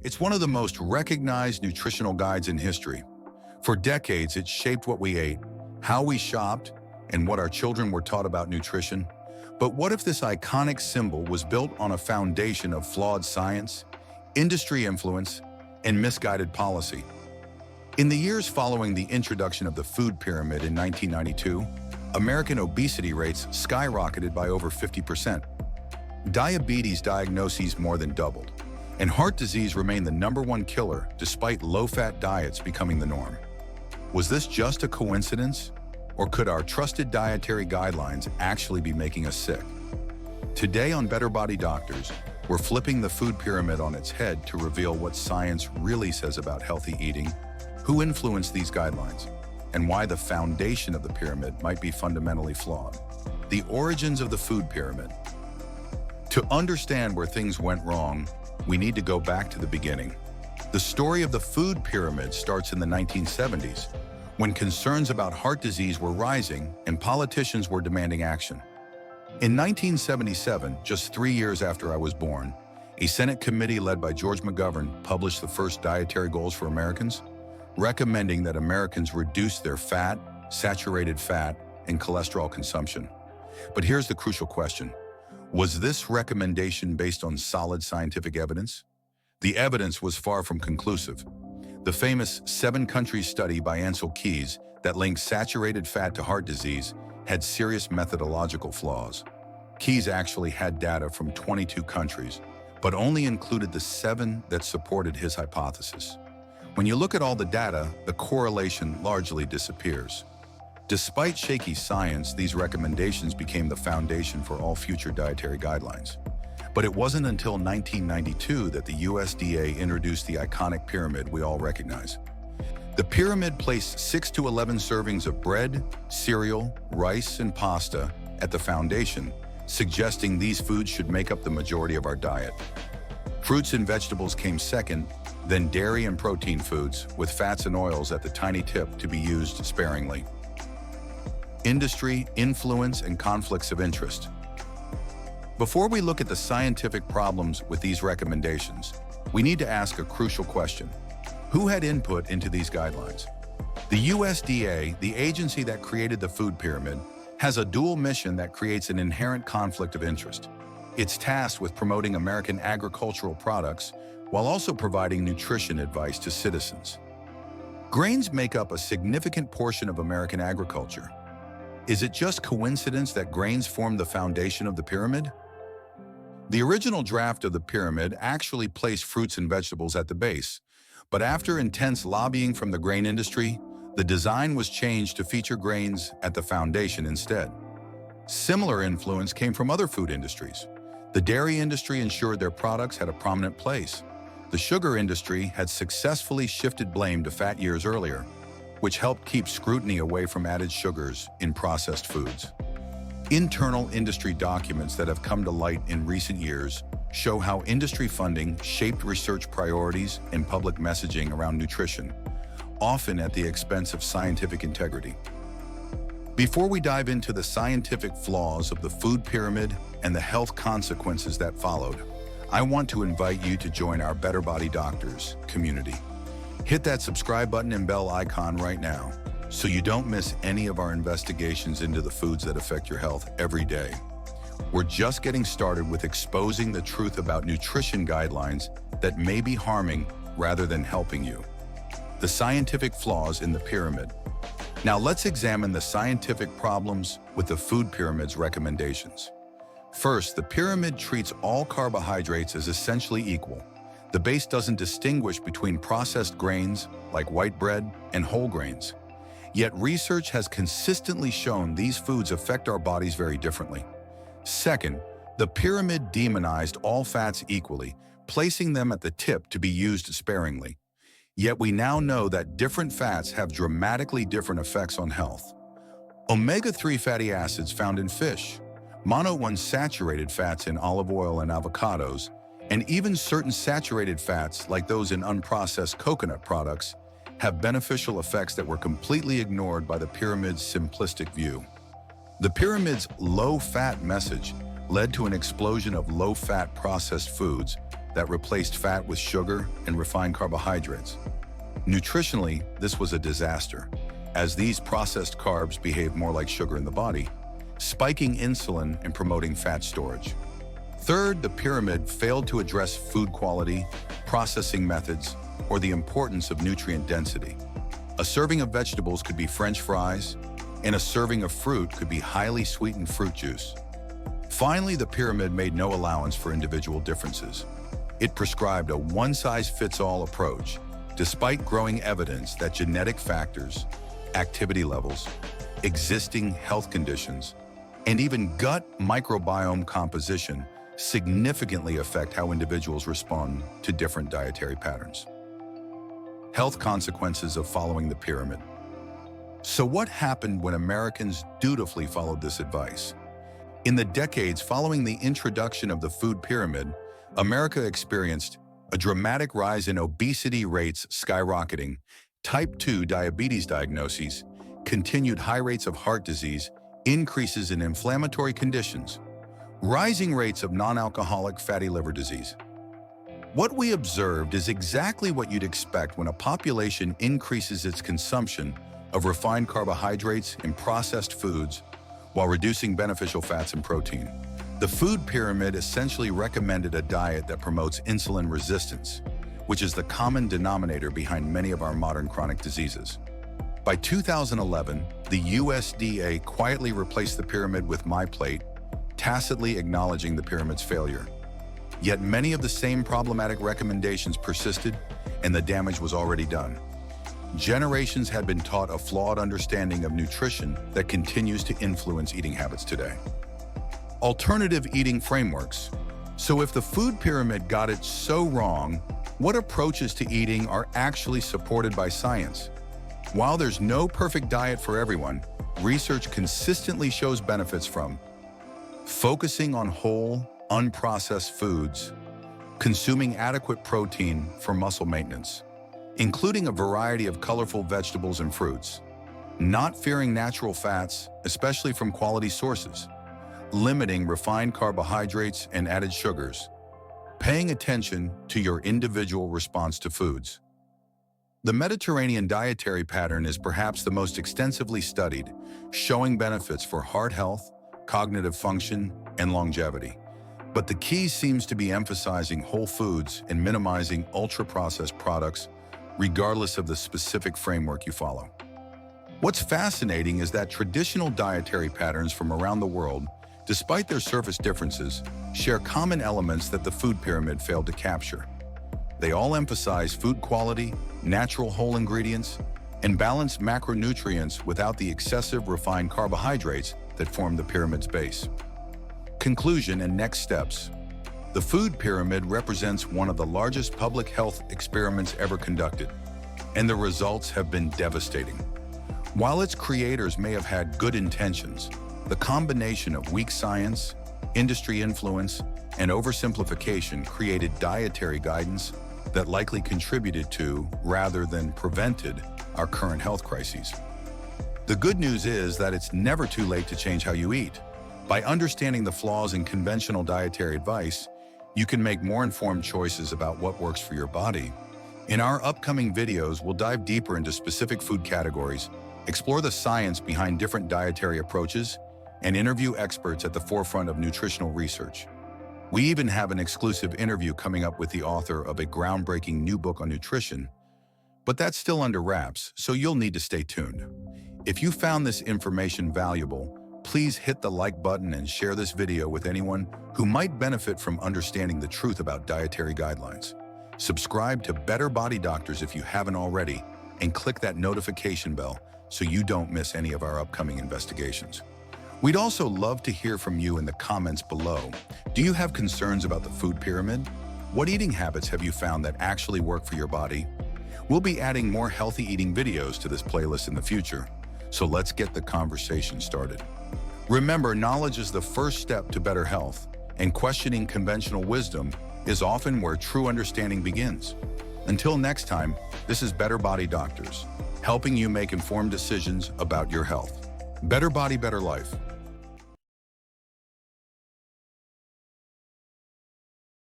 It's one of the most recognized nutritional guides in history. For decades, it shaped what we ate, how we shopped, and what our children were taught about nutrition. But what if this iconic symbol was built on a foundation of flawed science, industry influence, and misguided policy? In the years following the introduction of the food pyramid in 1992, American obesity rates skyrocketed by over 50%. Diabetes diagnoses more than doubled, and heart disease remained the #1 killer despite low-fat diets becoming the norm. Was this just a coincidence, or could our trusted dietary guidelines actually be making us sick? Today on Better Body Doctors, we're flipping the food pyramid on its head to reveal what science really says about healthy eating, who influenced these guidelines, and why the foundation of the pyramid might be fundamentally flawed. The origins of the food pyramid. To understand where things went wrong, we need to go back to the beginning. The story of the food pyramid starts in the 1970s, when concerns about heart disease were rising and politicians were demanding action. In 1977, just 3 years after I was born, a Senate committee led by George McGovern published the first dietary goals for Americans, recommending that Americans reduce their fat, saturated fat, and cholesterol consumption. But here's the crucial question. Was this recommendation based on solid scientific evidence? The evidence was far from conclusive. The famous 7-country study by Ansel Keys that linked saturated fat to heart disease had serious methodological flaws. Keys actually had data from 22 countries, but only included the 7 that supported his hypothesis. When you look at all the data, the correlation largely disappears. Despite shaky science, these recommendations became the foundation for all future dietary guidelines. But it wasn't until 1992 that the USDA introduced the iconic pyramid we all recognize. The pyramid placed 6 to 11 servings of bread, cereal, rice, and pasta at the foundation, suggesting these foods should make up the majority of our diet. Fruits and vegetables came second, then dairy and protein foods, with fats and oils at the tiny tip to be used sparingly. Industry, influence, and conflicts of interest. Before we look at the scientific problems with these recommendations, we need to ask a crucial question. Who had input into these guidelines? The USDA, the agency that created the food pyramid, has a dual mission that creates an inherent conflict of interest. It's tasked with promoting American agricultural products while also providing nutrition advice to citizens. Grains make up a significant portion of American agriculture. Is it just coincidence that grains form the foundation of the pyramid? The original draft of the pyramid actually placed fruits and vegetables at the base, but after intense lobbying from the grain industry, the design was changed to feature grains at the foundation instead. Similar influence came from other food industries. The dairy industry ensured their products had a prominent place. The sugar industry had successfully shifted blame to fat years earlier, which helped keep scrutiny away from added sugars in processed foods. Internal industry documents that have come to light in recent years show how industry funding shaped research priorities and public messaging around nutrition, often at the expense of scientific integrity. Before we dive into the scientific flaws of the food pyramid and the health consequences that followed, I want to invite you to join our Better Body Doctors community. Hit that subscribe button and bell icon right now so you don't miss any of our investigations into the foods that affect your health every day. We're just getting started with exposing the truth about nutrition guidelines that may be harming rather than helping you. The scientific flaws in the pyramid. Now let's examine the scientific problems with the food pyramid's recommendations. First, the pyramid treats all carbohydrates as essentially equal. The base doesn't distinguish between processed grains, like white bread, and whole grains. Yet research has consistently shown these foods affect our bodies very differently. Second, the pyramid demonized all fats equally, placing them at the tip to be used sparingly. Yet we now know that different fats have dramatically different effects on health. Omega-3 fatty acids found in fish, monounsaturated fats in olive oil and avocados, and even certain saturated fats like those in unprocessed coconut products have beneficial effects that were completely ignored by the pyramid's simplistic view. The pyramid's low-fat message led to an explosion of low-fat processed foods, that replaced fat with sugar and refined carbohydrates. Nutritionally, this was a disaster, as these processed carbs behave more like sugar in the body, spiking insulin and promoting fat storage. Third, the pyramid failed to address food quality, processing methods, or the importance of nutrient density. A serving of vegetables could be French fries, and a serving of fruit could be highly sweetened fruit juice. Finally, the pyramid made no allowance for individual differences. It prescribed a one-size-fits-all approach, despite growing evidence that genetic factors, activity levels, existing health conditions, and even gut microbiome composition significantly affect how individuals respond to different dietary patterns. Health consequences of following the pyramid. So what happened when Americans dutifully followed this advice? In the decades following the introduction of the food pyramid, America experienced a dramatic rise in obesity rates skyrocketing, type 2 diabetes diagnoses, continued high rates of heart disease, increases in inflammatory conditions, rising rates of non-alcoholic fatty liver disease. What we observed is exactly what you'd expect when a population increases its consumption of refined carbohydrates and processed foods while reducing beneficial fats and protein. The food pyramid essentially recommended a diet that promotes insulin resistance, which is the common denominator behind many of our modern chronic diseases. By 2011, the USDA quietly replaced the pyramid with MyPlate, tacitly acknowledging the pyramid's failure. Yet many of the same problematic recommendations persisted, and the damage was already done. Generations had been taught a flawed understanding of nutrition that continues to influence eating habits today. Alternative eating frameworks. So if the food pyramid got it so wrong, what approaches to eating are actually supported by science? While there's no perfect diet for everyone, research consistently shows benefits from focusing on whole, unprocessed foods, consuming adequate protein for muscle maintenance, including a variety of colorful vegetables and fruits, not fearing natural fats, especially from quality sources, limiting refined carbohydrates and added sugars, paying attention to your individual response to foods. The Mediterranean dietary pattern is perhaps the most extensively studied, showing benefits for heart health, cognitive function, and longevity. But the key seems to be emphasizing whole foods and minimizing ultra-processed products, regardless of the specific framework you follow. What's fascinating is that traditional dietary patterns from around the world, despite their surface differences, share common elements that the food pyramid failed to capture. They all emphasize food quality, natural whole ingredients, and balanced macronutrients without the excessive refined carbohydrates that form the pyramid's base. Conclusion and next steps. The food pyramid represents one of the largest public health experiments ever conducted, and the results have been devastating. While its creators may have had good intentions, the combination of weak science, industry influence, and oversimplification created dietary guidance that likely contributed to, rather than prevented, our current health crises. The good news is that it's never too late to change how you eat. By understanding the flaws in conventional dietary advice, you can make more informed choices about what works for your body. In our upcoming videos, we'll dive deeper into specific food categories, explore the science behind different dietary approaches, and interview experts at the forefront of nutritional research. We even have an exclusive interview coming up with the author of a groundbreaking new book on nutrition, but that's still under wraps, so you'll need to stay tuned. If you found this information valuable, please hit the like button and share this video with anyone who might benefit from understanding the truth about dietary guidelines. Subscribe to Better Body Doctors if you haven't already, and click that notification bell so you don't miss any of our upcoming investigations. We'd also love to hear from you in the comments below. Do you have concerns about the food pyramid? What eating habits have you found that actually work for your body? We'll be adding more healthy eating videos to this playlist in the future, so let's get the conversation started. Remember, knowledge is the first step to better health, and questioning conventional wisdom is often where true understanding begins. Until next time, this is Better Body Doctors, helping you make informed decisions about your health. Better body, better life.